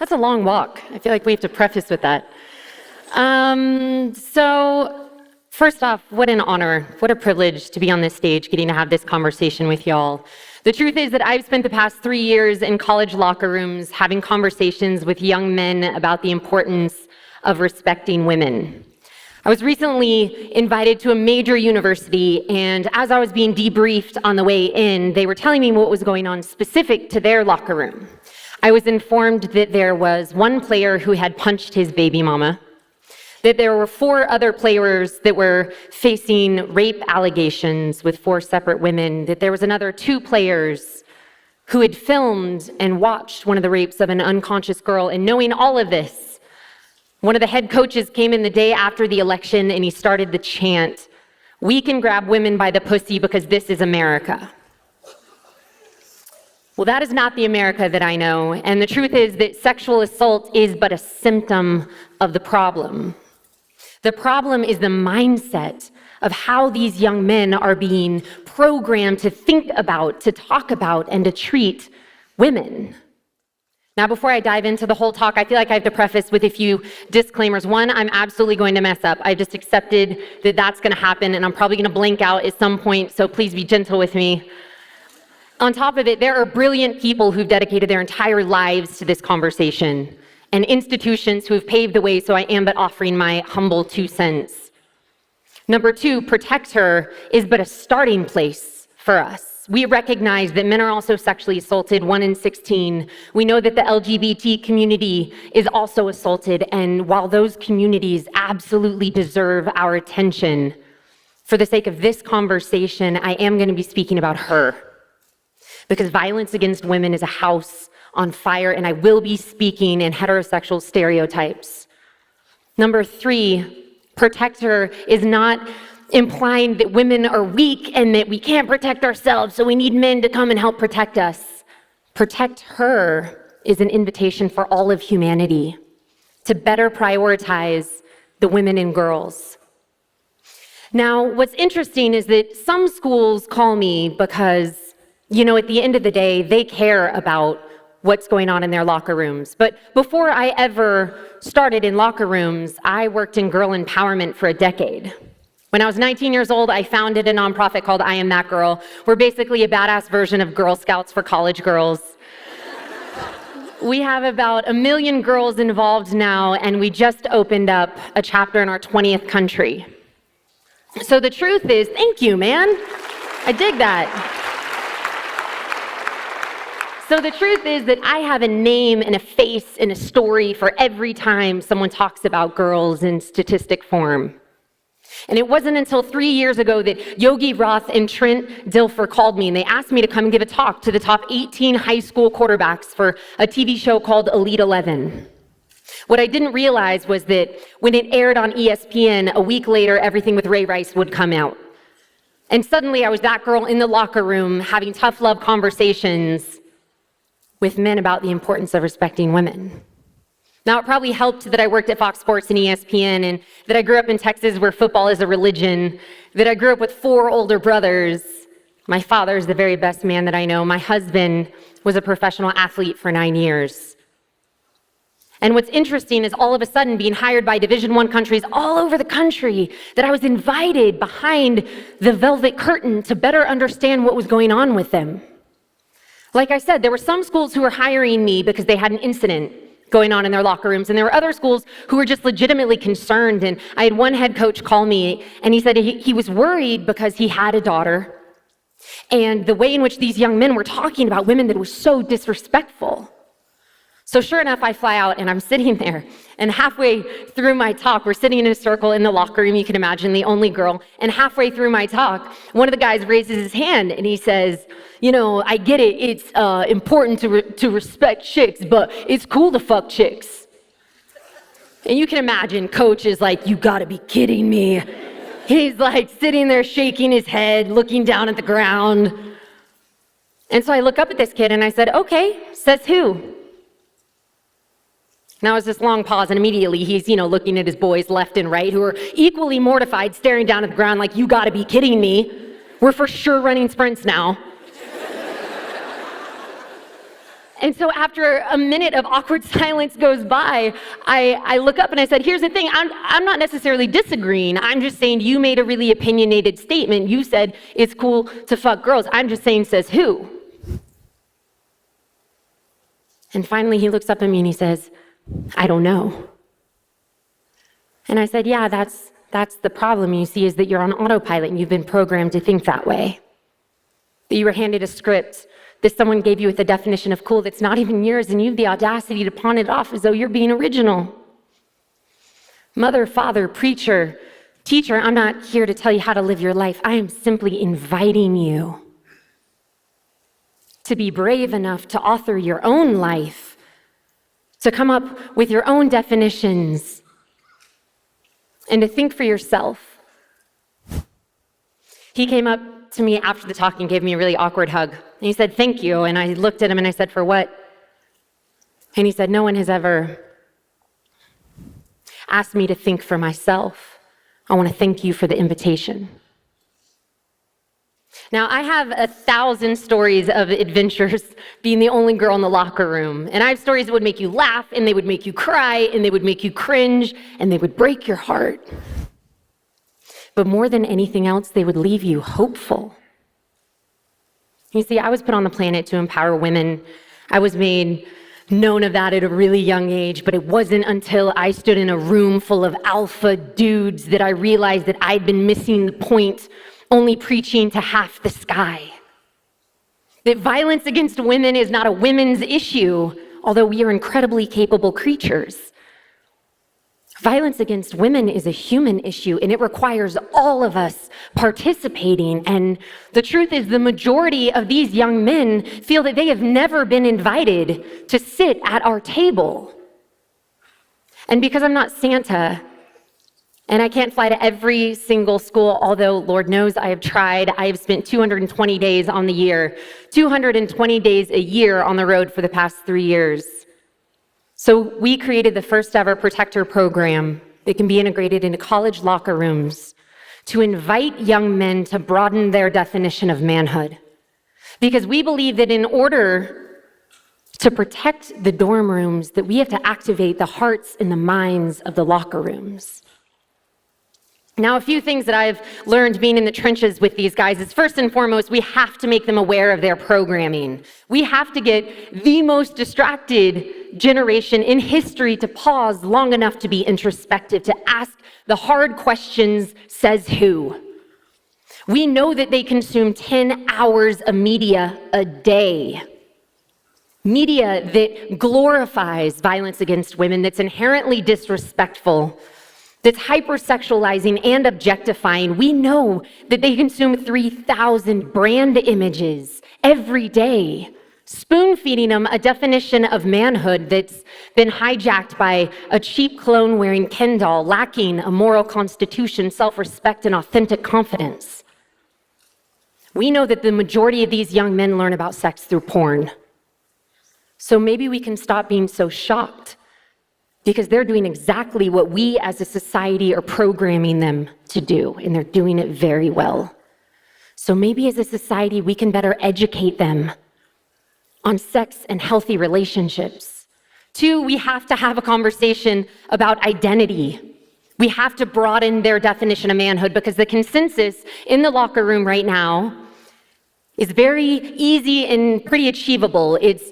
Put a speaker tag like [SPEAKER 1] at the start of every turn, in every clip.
[SPEAKER 1] That's a long walk. I feel like we have to preface with that. So first off, what an honor, what a privilege to be on this stage, getting to have this conversation with y'all. The truth is that I've spent the past 3 years in college locker rooms having conversations with young men about the importance of respecting women. I was recently invited to a major university, and as I was being debriefed on the way in, they were telling me what was going on specific to their locker room. I was informed that there was one player who had punched his baby mama, that there were 4 other players that were facing rape allegations with 4 separate women, that there was another 2 players who had filmed and watched one of the rapes of an unconscious girl. And knowing all of this, one of the head coaches came in the day after the election and he started the chant, "We can grab women by the pussy because this is America." Well, that is not the America that I know. And the truth is that sexual assault is but a symptom of the problem. The problem is the mindset of how these young men are being programmed to think about, to talk about, and to treat women. Now, before I dive into the whole talk, I feel like I have to preface with a few disclaimers. One, I'm absolutely going to mess up. I just accepted that that's going to happen, and I'm probably going to blank out at some point, so please be gentle with me. On top of it, there are brilliant people who've dedicated their entire lives to this conversation, and institutions who have paved the way, so I am but offering my humble 2 cents. Number 2, protect her is but a starting place for us. We recognize that men are also sexually assaulted, 1 in 16. We know that the LGBT community is also assaulted, and while those communities absolutely deserve our attention, for the sake of this conversation, I am going to be speaking about her. Because violence against women is a house on fire, and I will be speaking in heterosexual stereotypes. Number 3, protect her is not implying that women are weak and that we can't protect ourselves, so we need men to come and help protect us. Protect her is an invitation for all of humanity to better prioritize the women and girls. Now, what's interesting is that some schools call me because, at the end of the day, they care about what's going on in their locker rooms. But before I ever started in locker rooms, I worked in girl empowerment for a decade. When I was 19 years old, I founded a nonprofit called I Am That Girl. We're basically a badass version of Girl Scouts for college girls. We have about 1 million girls involved now, and we just opened up a chapter in our 20th country. So the truth is, thank you, man. I dig that. So the truth is that I have a name and a face and a story for every time someone talks about girls in statistic form. And it wasn't until 3 years ago that Yogi Roth and Trent Dilfer called me, and they asked me to come and give a talk to the top 18 high school quarterbacks for a TV show called Elite 11. What I didn't realize was that when it aired on ESPN, a week later, Everything with Ray Rice would come out. And suddenly I was that girl in the locker room having tough love conversations with men about the importance of respecting women. Now, it probably helped that I worked at Fox Sports and ESPN, and that I grew up in Texas where football is a religion, that I grew up with 4 older brothers. My father is the very best man that I know. My husband was a professional athlete for 9 years. And what's interesting is all of a sudden being hired by Division I countries all over the country, that I was invited behind the velvet curtain to better understand what was going on with them. Like I said, there were some schools who were hiring me because they had an incident going on in their locker rooms, and there were other schools who were just legitimately concerned. And I had one head coach call me, and he said he was worried because he had a daughter, and the way in which these young men were talking about women, that was so disrespectful. So sure enough, I fly out, and I'm sitting there, and halfway through my talk, we're sitting in a circle in the locker room, you can imagine, the only girl, and halfway through my talk, one of the guys raises his hand, and he says, I get it, it's important to respect chicks, but it's cool to fuck chicks. And you can imagine, coach is like, you gotta be kidding me. He's like sitting there shaking his head, looking down at the ground. And so I look up at this kid, and I said, okay, says who? Now there's this long pause, and immediately he's, looking at his boys left and right who are equally mortified, staring down at the ground like, you gotta be kidding me. We're for sure running sprints now. And so after a minute of awkward silence goes by, I look up and I said, here's the thing, I'm not necessarily disagreeing. I'm just saying you made a really opinionated statement. You said it's cool to fuck girls. I'm just saying, says who? And finally he looks up at me and he says, I don't know. And I said, yeah, that's the problem, you see, is that you're on autopilot and you've been programmed to think that way. That you were handed a script that someone gave you with a definition of cool that's not even yours, and you have the audacity to pawn it off as though you're being original. Mother, father, preacher, teacher, I'm not here to tell you how to live your life. I am simply inviting you to be brave enough to author your own life, to come up with your own definitions, and to think for yourself. He came up to me after the talk and gave me a really awkward hug. And he said, thank you. And I looked at him and I said, for what? And he said, no one has ever asked me to think for myself. I want to thank you for the invitation. Now, I have 1,000 stories of adventures being the only girl in the locker room. And I have stories that would make you laugh, and they would make you cry, and they would make you cringe, and they would break your heart. But more than anything else, they would leave you hopeful. You see, I was put on the planet to empower women. I was made known of that at a really young age, but it wasn't until I stood in a room full of alpha dudes that I realized that I'd been missing the point, only preaching to half the sky. That violence against women is not a women's issue, although we are incredibly capable creatures. Violence against women is a human issue, and it requires all of us participating. And the truth is, the majority of these young men feel that they have never been invited to sit at our table. And because I'm not Santa, and I can't fly to every single school, although Lord knows I have tried, I have spent 220 days on the year, 220 days a year on the road for the past 3 years. So we created the first ever protector program that can be integrated into college locker rooms to invite young men to broaden their definition of manhood. Because we believe that in order to protect the dorm rooms, that we have to activate the hearts and the minds of the locker rooms. Now, a few things that I've learned being in the trenches with these guys is, first and foremost, we have to make them aware of their programming. We have to get the most distracted generation in history to pause long enough to be introspective, to ask the hard questions, says who? We know that they consume 10 hours of media a day. Media that glorifies violence against women, that's inherently disrespectful, that's hypersexualizing and objectifying. We know that they consume 3,000 brand images every day, spoon-feeding them a definition of manhood that's been hijacked by a cheap clone-wearing Ken doll, lacking a moral constitution, self-respect, and authentic confidence. We know that the majority of these young men learn about sex through porn. So maybe we can stop being so shocked, because they're doing exactly what we as a society are programming them to do, and they're doing it very well. So maybe as a society, we can better educate them on sex and healthy relationships. 2, we have to have a conversation about identity. We have to broaden their definition of manhood, because the consensus in the locker room right now is very easy and pretty achievable. It's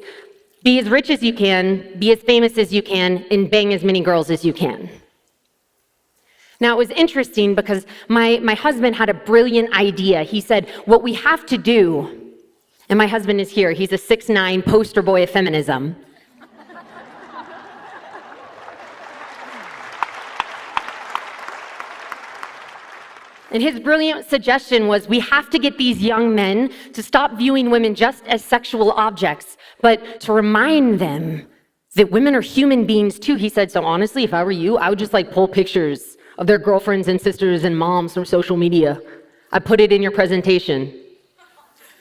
[SPEAKER 1] be as rich as you can, be as famous as you can, and bang as many girls as you can. Now, it was interesting because my husband had a brilliant idea. He said, what we have to do, and my husband is here, he's a 6'9" poster boy of feminism. And his brilliant suggestion was, we have to get these young men to stop viewing women just as sexual objects, but to remind them that women are human beings too. He said, so honestly, if I were you, I would just pull pictures of their girlfriends and sisters and moms from social media. I put it in your presentation.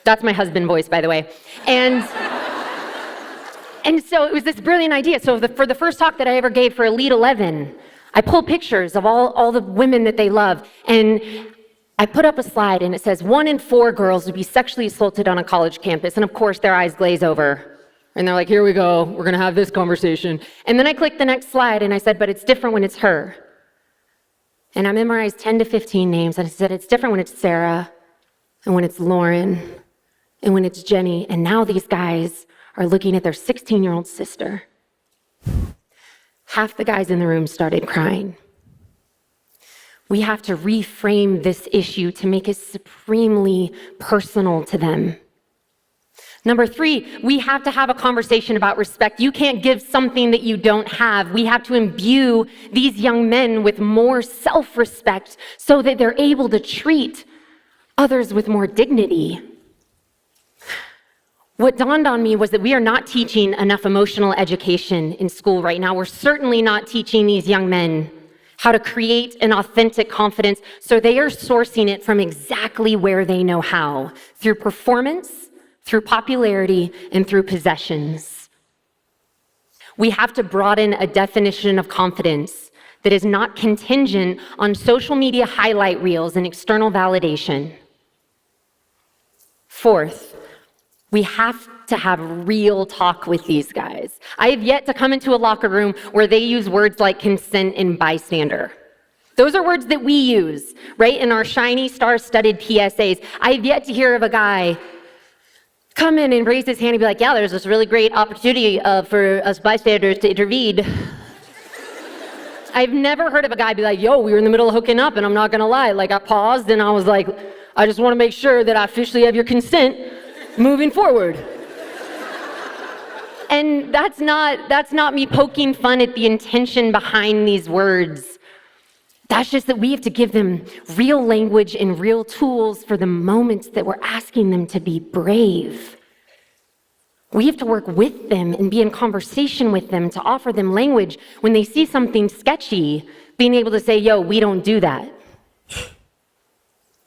[SPEAKER 1] That's my husband voice, by the way. And so it was this brilliant idea. So for the first talk that I ever gave for Elite 11, I pulled pictures of all the women that they love, and I put up a slide, and it says 1 in 4 girls would be sexually assaulted on a college campus, and of course their eyes glaze over. And they're like, here we go, we're gonna have this conversation. And then I clicked the next slide and I said, but it's different when it's her. And I memorized 10 to 15 names and I said, it's different when it's Sarah and when it's Lauren and when it's Jenny. And now these guys are looking at their 16-year-old sister. Half the guys in the room started crying. We have to reframe this issue to make it supremely personal to them. Number 3, we have to have a conversation about respect. You can't give something that you don't have. We have to imbue these young men with more self-respect so that they're able to treat others with more dignity. What dawned on me was that we are not teaching enough emotional education in school right now. We're certainly not teaching these young men how to create an authentic confidence, so they are sourcing it from exactly where they know how, through performance, through popularity, and through possessions. We have to broaden a definition of confidence that is not contingent on social media highlight reels and external validation. 4th, we have to have real talk with these guys. I have yet to come into a locker room where they use words like consent and bystander. Those are words that we use, right, in our shiny, star-studded PSAs. I have yet to hear of a guy come in and raise his hand and be like, yeah, there's this really great opportunity for us bystanders to intervene. I've never heard of a guy be like, yo, we were in the middle of hooking up, and I'm not gonna lie, like I paused and I was like, I just wanna make sure that I officially have your consent moving forward. And that's not me poking fun at the intention behind these words. That's just that we have to give them real language and real tools for the moments that we're asking them to be brave. We have to work with them and be in conversation with them to offer them language when they see something sketchy, being able to say, yo, we don't do that.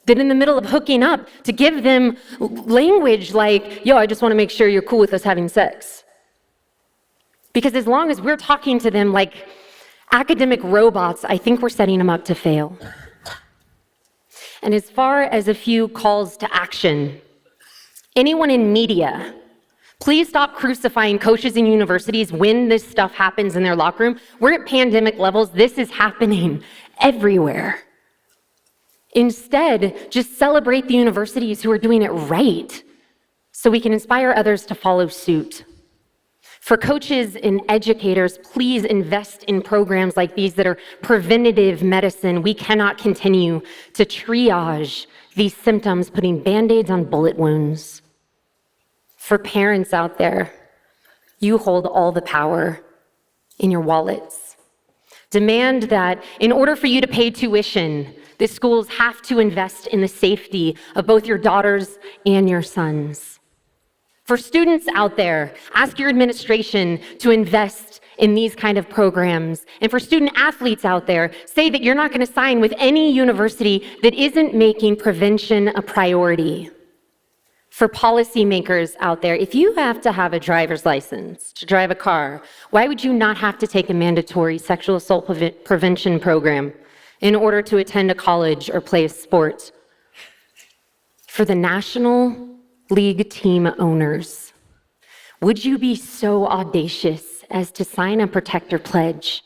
[SPEAKER 1] That in the middle of hooking up, to give them language like, yo, I just want to make sure you're cool with us having sex. Because as long as we're talking to them like academic robots, I think we're setting them up to fail. And as far as a few calls to action, anyone in media, please stop crucifying coaches in universities when this stuff happens in their locker room. We're at pandemic levels. This is happening everywhere. Instead, just celebrate the universities who are doing it right so we can inspire others to follow suit. For coaches and educators, please invest in programs like these that are preventative medicine. We cannot continue to triage these symptoms, putting Band-Aids on bullet wounds. For parents out there, you hold all the power in your wallets. Demand that in order for you to pay tuition, the schools have to invest in the safety of both your daughters and your sons. For students out there, ask your administration to invest in these kind of programs. And for student athletes out there, say that you're not going to sign with any university that isn't making prevention a priority. For policymakers out there, if you have to have a driver's license to drive a car, why would you not have to take a mandatory sexual assault prevention program in order to attend a college or play a sport? For the National League team owners, would you be so audacious as to sign a protector pledge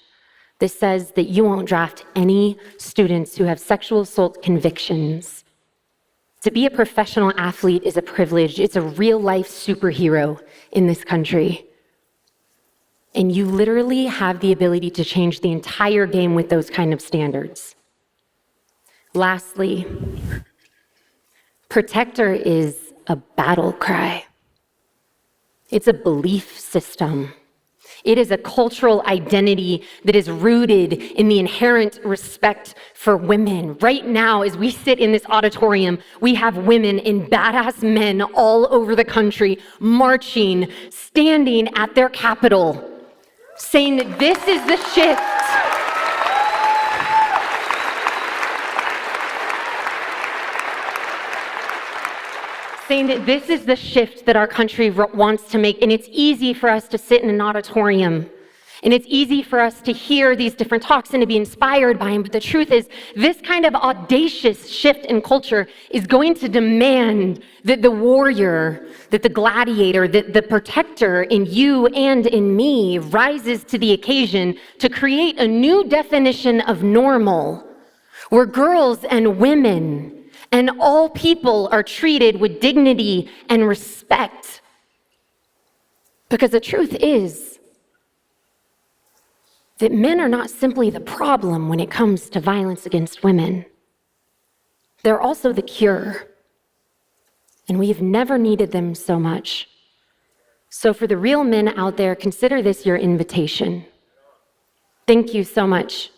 [SPEAKER 1] that says that you won't draft any students who have sexual assault convictions? To be a professional athlete is a privilege. It's a real-life superhero in this country. And you literally have the ability to change the entire game with those kind of standards. Lastly, protector is a battle cry. It's a belief system. It is a cultural identity that is rooted in the inherent respect for women. Right now, as we sit in this auditorium, we have women and badass men all over the country marching, standing at their capital, saying that this is the shift. Saying that this is the shift that our country wants to make. And it's easy for us to sit in an auditorium And it's easy for us to hear these different talks and to be inspired by them, but the truth is, this kind of audacious shift in culture is going to demand that the warrior, that the gladiator, that the protector in you and in me rises to the occasion to create a new definition of normal, where girls and women and all people are treated with dignity and respect. Because the truth is that men are not simply the problem when it comes to violence against women. They're also the cure. And we've never needed them so much. So for the real men out there, consider this your invitation. Thank you so much.